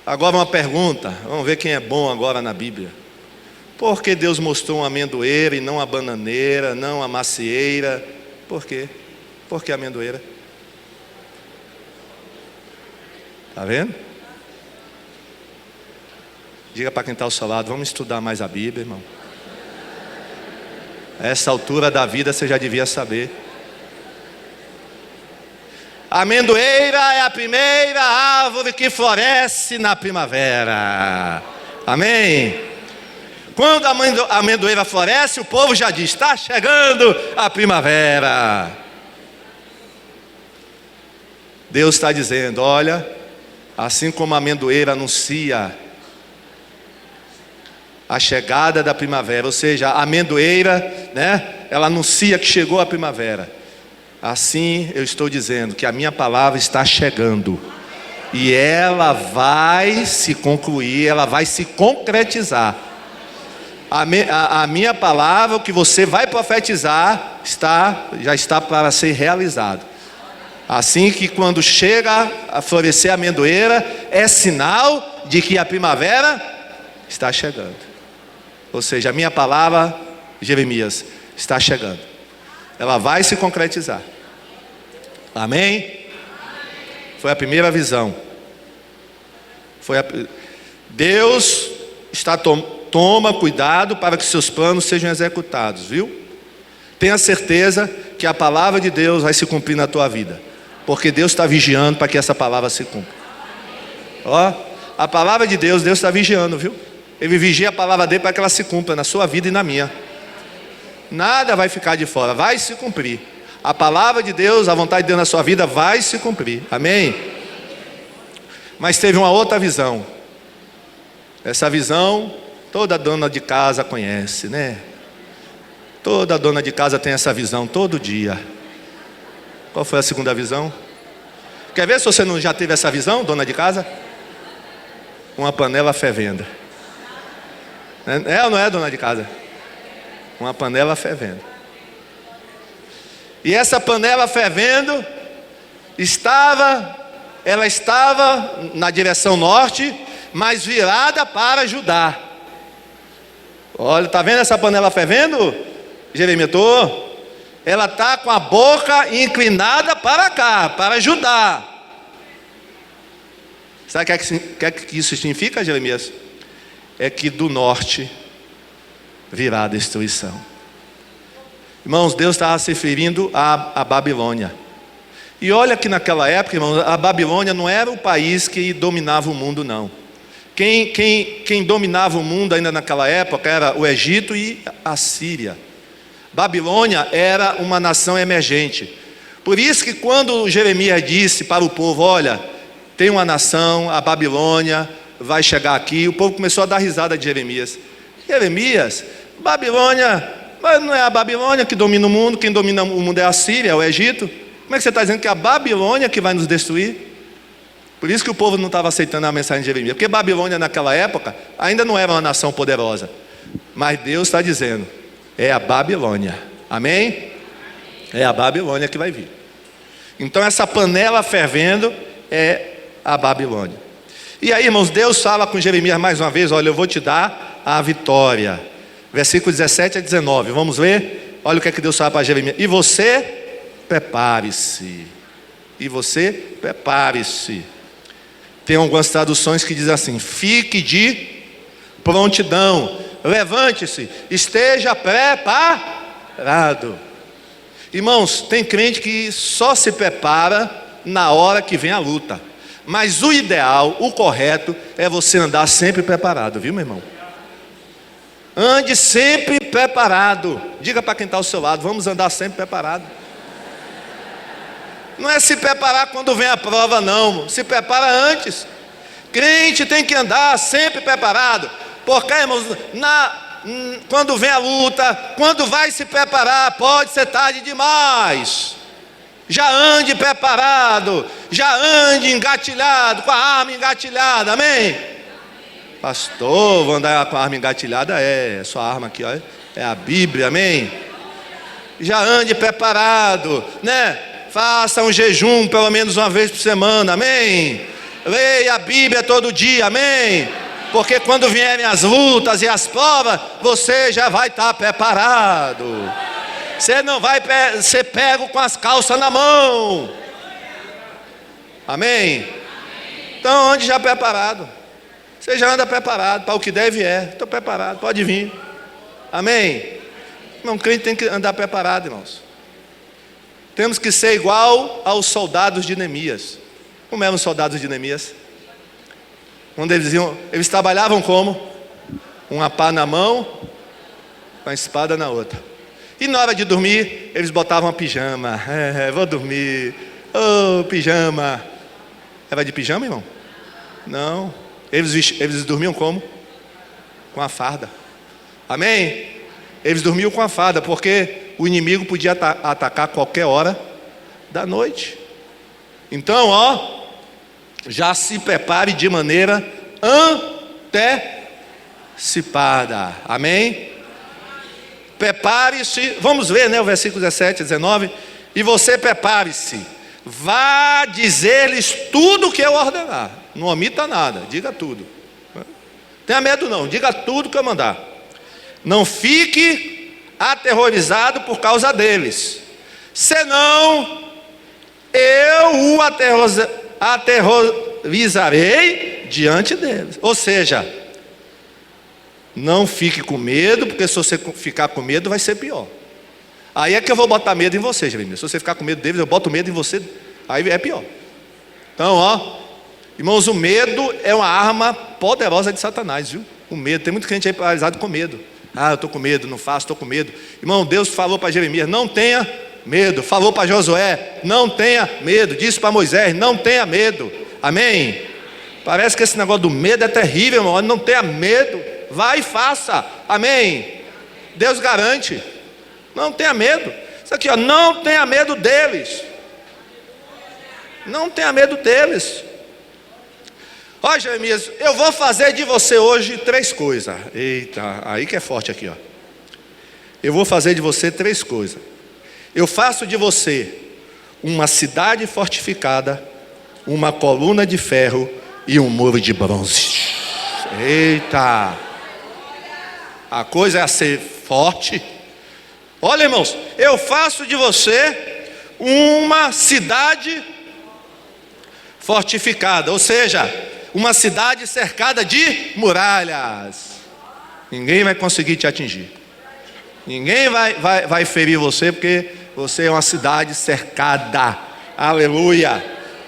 Agora uma pergunta. Vamos ver quem é bom agora na Bíblia. Por que Deus mostrou uma amendoeira e não a bananeira, não a macieira? Por quê? Por que a amendoeira? Está vendo? Diga para quem está ao seu lado: vamos estudar mais a Bíblia, irmão. A essa altura da vida você já devia saber. A amendoeira é a primeira árvore que floresce na primavera. Amém? Quando a amendoeira floresce, o povo já diz: está chegando a primavera. Deus está dizendo, olha, assim como a amendoeira anuncia a chegada da primavera, ou seja, a amendoeira, né, ela anuncia que chegou a primavera. Assim eu estou dizendo que a minha palavra está chegando. E ela vai se concluir, ela vai se concretizar. A minha palavra, o que você vai profetizar, já está para ser realizado. Assim que quando chega a florescer a amendoeira, é sinal de que a primavera está chegando. Ou seja, a minha palavra, Jeremias, está chegando. Ela vai se concretizar. Amém? Foi a primeira visão. Deus toma cuidado para que seus planos sejam executados, viu? Tenha certeza que a palavra de Deus vai se cumprir na tua vida, porque Deus está vigiando para que essa palavra se cumpra. Ó, a palavra de Deus está vigiando, viu? Ele vigia a palavra dele para que ela se cumpra na sua vida e na minha. Nada vai ficar de fora, vai se cumprir. A palavra de Deus, a vontade de Deus na sua vida vai se cumprir, amém? Mas teve uma outra visão. Essa visão, toda dona de casa conhece, né? Toda dona de casa tem essa visão todo dia. Qual foi a segunda visão? Quer ver se você não já teve essa visão, dona de casa? Uma panela fervendo. É ou não é, dona de casa? Uma panela fervendo. E essa panela fervendo ela estava na direção norte, mas virada para Judá. Olha, está vendo essa panela fervendo, Jeremias? Ela está com a boca inclinada para cá, para Judá. Sabe o que isso significa, Jeremias? É que do norte virá a destruição. Irmãos, Deus estava se referindo à Babilônia. E olha que naquela época, irmãos, a Babilônia não era o país que dominava o mundo, não. Quem dominava o mundo ainda naquela época era o Egito e a Síria. Babilônia era uma nação emergente. Por isso que quando Jeremias disse para o povo, olha, tem uma nação, a Babilônia vai chegar aqui, o povo começou a dar risada de Jeremias. Jeremias, Babilônia, mas não é a Babilônia que domina o mundo, quem domina o mundo é a Síria, é o Egito. Como é que você está dizendo que é a Babilônia que vai nos destruir? Por isso que o povo não estava aceitando a mensagem de Jeremias, porque Babilônia naquela época ainda não era uma nação poderosa. Mas Deus está dizendo, é a Babilônia, amém? É a Babilônia que vai vir. Então essa panela fervendo é a Babilônia. E aí, irmãos, Deus fala com Jeremias mais uma vez, olha, eu vou te dar a vitória. Versículo 17 a 19, vamos ver? Olha o que é que Deus fala para Jeremias. E você prepare-se. E você prepare-se. Tem algumas traduções que dizem assim, fique de prontidão, levante-se, esteja preparado. Irmãos, tem crente que só se prepara na hora que vem a luta. Mas o ideal, o correto, é você andar sempre preparado, viu, meu irmão? Ande sempre preparado. Diga para quem está ao seu lado, vamos andar sempre preparado. Não é se preparar quando vem a prova, não. Se prepara antes. Crente tem que andar sempre preparado. Porque, irmãos, quando vem a luta, quando vai se preparar, pode ser tarde demais. Já ande preparado. Já ande engatilhado, com a arma engatilhada, amém? Pastor, vou andar com a arma engatilhada? É sua arma aqui, ó, é a Bíblia, amém? Já ande preparado, né? Faça um jejum pelo menos uma vez por semana, amém? Leia a Bíblia todo dia, amém? Porque quando vierem as lutas e as provas, você já vai estar preparado. Você não vai ser pego com as calças na mão, amém? Então ande já preparado. Você já anda preparado para o que deve estou preparado, pode vir, amém? Não, crente tem que andar preparado, irmãos. Temos que ser igual aos soldados de Neemias. Como eram os soldados de Neemias? Quando eles trabalhavam como? Uma pá na mão, com a espada na outra. E na hora de dormir, eles botavam uma pijama. Vou dormir. Oh, pijama. Era de pijama, irmão? Não. Eles dormiam como? Com a farda. Amém? Eles dormiam com a farda, porque o inimigo podia atacar a qualquer hora da noite. Então, já se prepare de maneira antecipada. Amém? Prepare-se. Vamos ver, né, o versículo 17, 19. E você prepare-se. Vá dizer-lhes tudo o que eu ordenar. Não omita nada, diga tudo. Não tenha medo não, diga tudo que eu mandar. Não fique aterrorizado por causa deles, senão eu o aterrorizarei diante deles. Ou seja, não fique com medo, porque se você ficar com medo vai ser pior. Aí é que eu vou botar medo em você, Jeremias. Se você ficar com medo deles, eu boto medo em você, aí é pior. Então, irmãos, o medo é uma arma poderosa de Satanás, viu? O medo, tem muito crente aí paralisado com medo. Eu estou com medo, não faço, estou com medo. Irmão, Deus falou para Jeremias, não tenha medo. Falou para Josué, não tenha medo. Disse para Moisés, não tenha medo. Amém? Parece que esse negócio do medo é terrível, irmão. Não tenha medo, vai e faça. Amém? Deus garante. Não tenha medo. Isso aqui, não tenha medo deles. Não tenha medo deles. Jeremias, eu vou fazer de você hoje 3 coisas. Eita, aí que é forte aqui, Eu vou fazer de você 3 coisas. Eu faço de você uma cidade fortificada, uma coluna de ferro e um muro de bronze. Eita, a coisa é a ser forte. Olha, irmãos, eu faço de você uma cidade fortificada, ou seja, uma cidade cercada de muralhas. Ninguém vai conseguir te atingir. Ninguém vai ferir você, porque você é uma cidade cercada. Aleluia.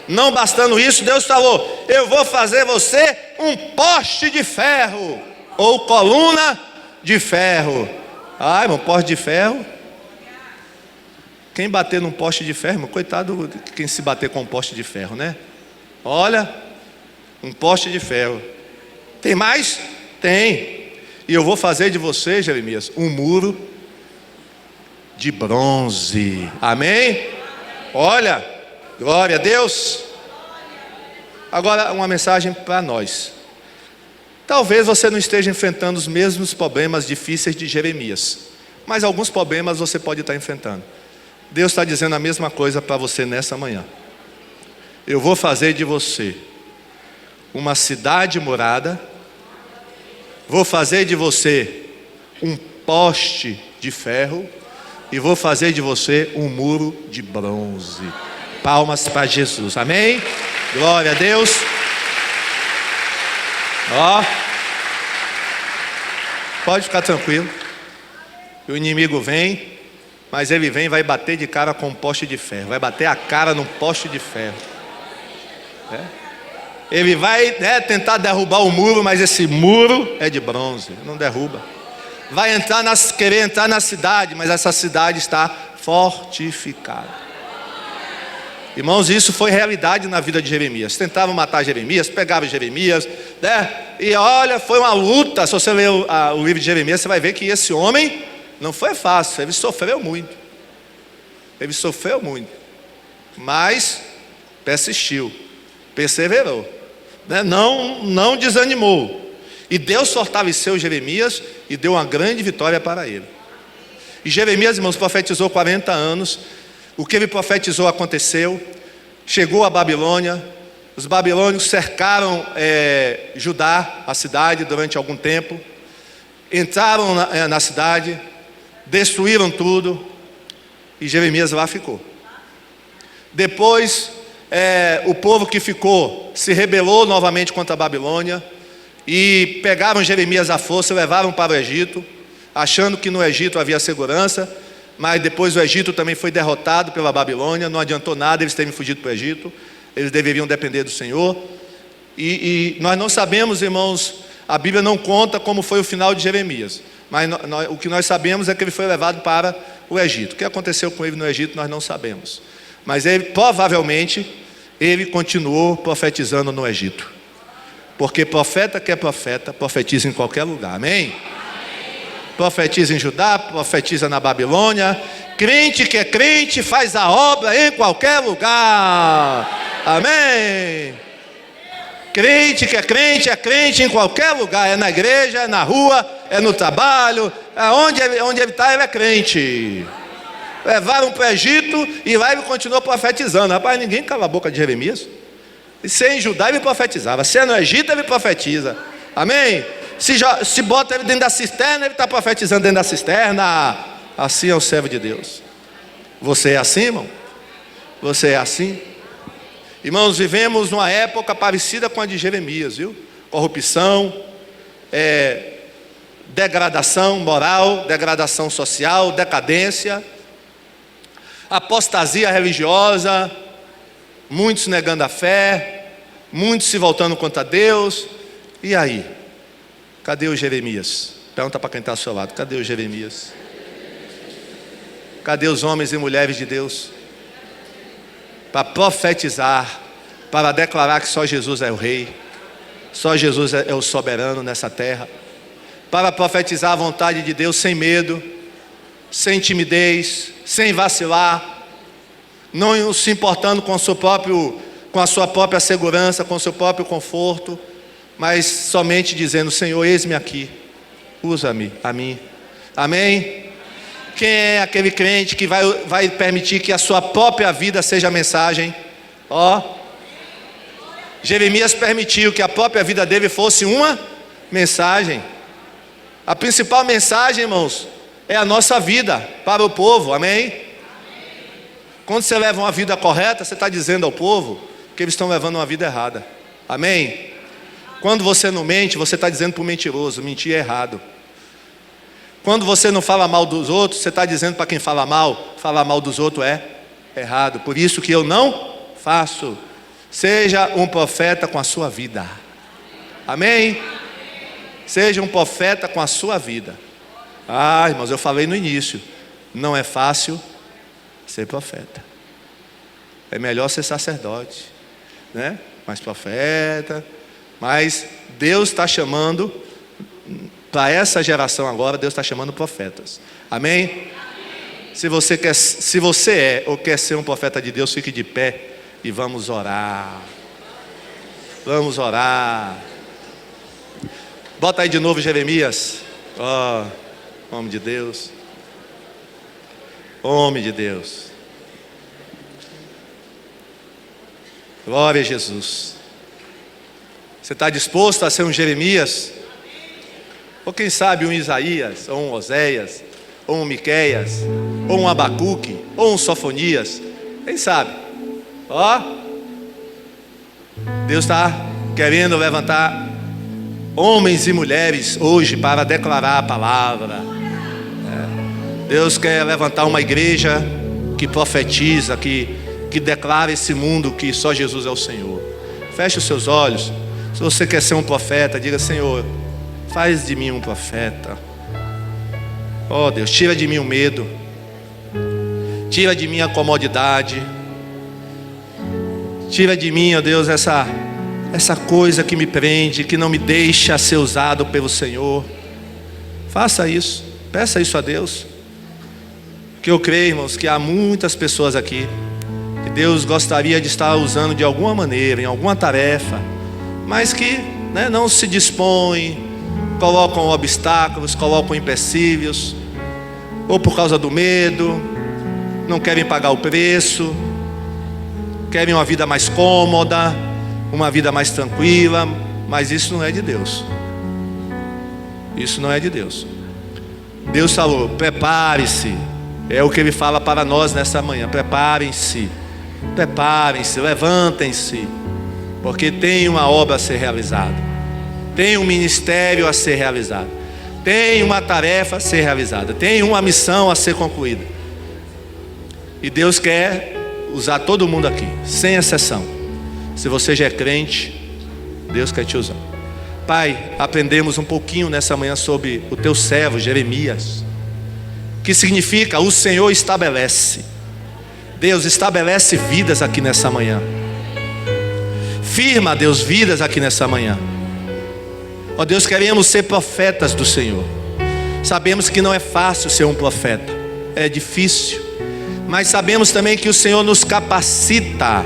Não bastando isso, Deus falou, eu vou fazer você um poste de ferro, ou coluna de ferro. Irmão, poste de ferro. Quem bater num poste de ferro, irmão, coitado de quem se bater com um poste de ferro, né? Olha, um poste de ferro. Tem mais? Tem. E eu vou fazer de você, Jeremias, um muro de bronze. Amém? Olha, glória a Deus. Agora uma mensagem para nós. Talvez você não esteja enfrentando os mesmos problemas difíceis de Jeremias, mas alguns problemas você pode estar enfrentando. Deus está dizendo a mesma coisa para você nessa manhã. Eu vou fazer de você uma cidade murada, vou fazer de você um poste de ferro e vou fazer de você um muro de bronze. Palmas para Jesus, amém? Glória a Deus. Pode ficar tranquilo. O inimigo vem, mas ele vem e vai bater de cara com um poste de ferro. Vai bater a cara num poste de ferro. Ele vai tentar derrubar o muro, mas esse muro é de bronze, não derruba. Vai querer entrar na cidade, mas essa cidade está fortificada. Irmãos, isso foi realidade na vida de Jeremias. Tentavam matar Jeremias, pegavam Jeremias, e olha, foi uma luta. Se você ler o livro de Jeremias, você vai ver que esse homem não foi fácil, ele sofreu muito. Ele sofreu muito, mas persistiu, perseverou. Não desanimou. E Deus fortaleceu Jeremias e deu uma grande vitória para ele. E Jeremias, irmãos, profetizou 40 anos. O que ele profetizou aconteceu. Chegou a Babilônia. Os babilônios cercaram Judá, a cidade, durante algum tempo. Entraram na cidade, destruíram tudo. E Jeremias lá ficou. Depois, o povo que ficou se rebelou novamente contra a Babilônia e pegaram Jeremias à força e levaram para o Egito, achando que no Egito havia segurança, mas depois o Egito também foi derrotado pela Babilônia. Não adiantou nada eles terem fugido para o Egito, eles deveriam depender do Senhor. E nós não sabemos, irmãos, a Bíblia não conta como foi o final de Jeremias, mas o que nós sabemos é que ele foi levado para o Egito. O que aconteceu com ele no Egito nós não sabemos. Mas ele, provavelmente, ele continuou profetizando no Egito. Porque profeta que é profeta, profetiza em qualquer lugar, amém? Profetiza em Judá, profetiza na Babilônia. Crente que é crente faz a obra em qualquer lugar, amém? Crente que é crente em qualquer lugar. É na igreja, é na rua, é no trabalho. Onde ele está, ele é crente. Levaram para o Egito e lá ele continuou profetizando. Rapaz, ninguém cala a boca de Jeremias. E se é em Judá, ele profetizava. Se é no Egito, ele profetiza, amém? Se bota ele dentro da cisterna, ele está profetizando dentro da cisterna. Assim é o servo de Deus. Você é assim, irmão? Você é assim? Irmãos, vivemos numa época parecida com a de Jeremias, viu? Corrupção, degradação moral, degradação social, decadência, apostasia religiosa, muitos negando a fé, muitos se voltando contra Deus. E aí? Cadê o Jeremias? Pergunta para quem está ao seu lado: cadê o Jeremias? Cadê os homens e mulheres de Deus? Para profetizar, para declarar que só Jesus é o Rei, só Jesus é o soberano nessa terra, para profetizar a vontade de Deus sem medo, sem timidez, sem vacilar, não se importando com a sua própria segurança, com o seu próprio conforto, mas somente dizendo: Senhor, eis-me aqui, usa-me, a mim, amém? Quem é aquele crente que vai permitir que a sua própria vida seja a mensagem? Jeremias permitiu que a própria vida dele fosse uma mensagem. A principal mensagem, irmãos, é a nossa vida para o povo, amém? Quando você leva uma vida correta, você está dizendo ao povo que eles estão levando uma vida errada, amém? Quando você não mente, você está dizendo para o mentiroso: mentir é errado. Quando você não fala mal dos outros, você está dizendo para quem falar mal dos outros é errado. Por isso que eu não faço. Seja um profeta com a sua vida, amém? Seja um profeta com a sua vida. Irmãos, eu falei no início, não é fácil ser profeta. É melhor ser sacerdote, né? Mas profeta. Mas Deus está chamando, para essa geração agora, Deus está chamando profetas, amém? Se você é ou quer ser um profeta de Deus, fique de pé e vamos orar. Vamos orar. Bota aí de novo Jeremias. Homem de Deus. Homem de Deus. Glória a Jesus. Você está disposto a ser um Jeremias? Ou quem sabe um Isaías, ou um Oséias, ou um Miqueias, ou um Abacuque, ou um Sofonias? Quem sabe? Deus está querendo levantar homens e mulheres hoje para declarar a palavra. Deus quer levantar uma igreja que profetiza, que declara esse mundo que só Jesus é o Senhor. Feche os seus olhos. Se você quer ser um profeta, diga: Senhor, faz de mim um profeta. Deus, tira de mim o medo, tira de mim a comodidade, tira de mim, ó Deus, essa coisa que me prende, que não me deixa ser usado pelo Senhor. Faça isso, peça isso a Deus. Que eu creio, irmãos, que há muitas pessoas aqui que Deus gostaria de estar usando de alguma maneira, em alguma tarefa, mas que não se dispõem, colocam obstáculos, colocam empecilhos, ou por causa do medo, não querem pagar o preço, querem uma vida mais cômoda, uma vida mais tranquila, mas isso não é de Deus. Isso não é de Deus. Deus falou: prepare-se. É o que Ele fala para nós nessa manhã: preparem-se, preparem-se, levantem-se, porque tem uma obra a ser realizada, tem um ministério a ser realizado, tem uma tarefa a ser realizada, tem uma missão a ser concluída. E Deus quer usar todo mundo aqui, sem exceção. Se você já é crente, Deus quer te usar. Pai, aprendemos um pouquinho nessa manhã sobre o teu servo Jeremias, que significa: o Senhor estabelece. Deus, estabelece vidas aqui nessa manhã. Firma, Deus, vidas aqui nessa manhã. Ó Deus, queremos ser profetas do Senhor. Sabemos que não é fácil ser um profeta, é difícil, mas sabemos também que o Senhor nos capacita,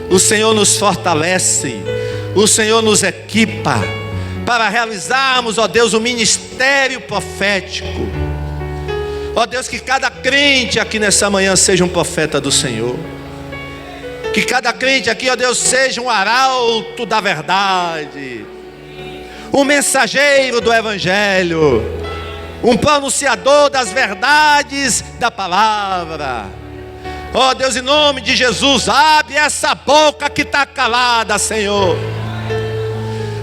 o Senhor nos fortalece, o Senhor nos equipa para realizarmos, ó Deus, o ministério profético. Ó Deus, que cada crente aqui nessa manhã seja um profeta do Senhor. Que cada crente aqui, ó Deus, seja um arauto da verdade, um mensageiro do Evangelho, um pronunciador das verdades da palavra. Ó Deus, em nome de Jesus, abre essa boca que está calada, Senhor.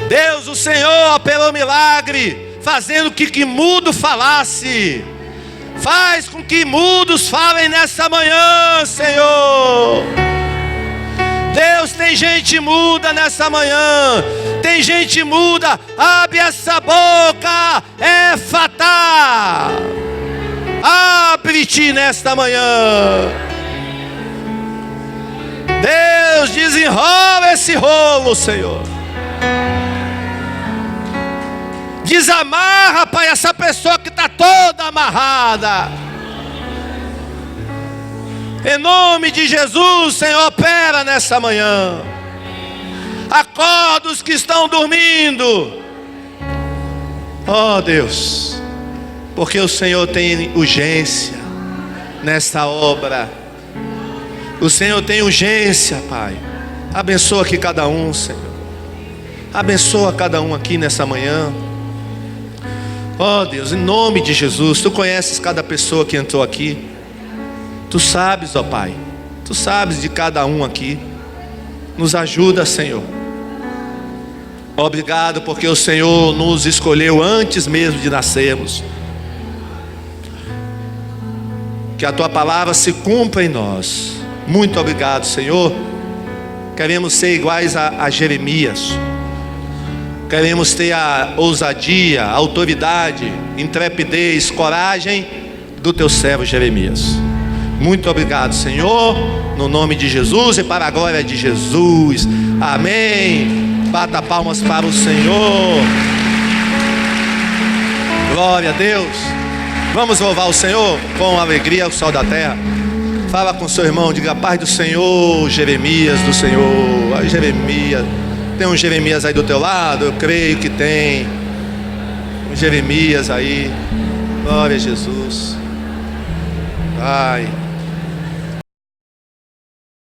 Deus, o Senhor operou milagre, fazendo que mudo falasse. Faz com que mudos falem nessa manhã, Senhor. Deus, tem gente muda nessa manhã. Tem gente muda. Abre essa boca, Éfata. Abre-te nesta manhã. Deus, desenrola esse rolo, Senhor. Desamarra, Pai, essa pessoa que está toda amarrada. Em nome de Jesus, Senhor, opera nessa manhã. Acorda os que estão dormindo. Oh Deus, porque o Senhor tem urgência nessa obra. O Senhor tem urgência, Pai. Abençoa aqui cada um, Senhor. Abençoa cada um aqui nessa manhã. Oh Deus, em nome de Jesus, Tu conheces cada pessoa que entrou aqui. Tu sabes, ó Pai, Tu sabes de cada um aqui. Nos ajuda, Senhor. Obrigado porque o Senhor nos escolheu antes mesmo de nascermos. Que a Tua palavra se cumpra em nós. Muito obrigado, Senhor. Queremos ser iguais a Jeremias. Queremos ter a ousadia, a autoridade, intrepidez, coragem do Teu servo Jeremias. Muito obrigado, Senhor, no nome de Jesus e para a glória de Jesus. Amém. Bata palmas para o Senhor. Glória a Deus. Vamos louvar o Senhor com alegria, o sol da terra. Fala com seu irmão, diga: paz do Senhor, Jeremias do Senhor. Ai, Jeremias. Tem um Jeremias aí do teu lado? Eu creio que tem. Um Jeremias aí. Glória a Jesus. Ai.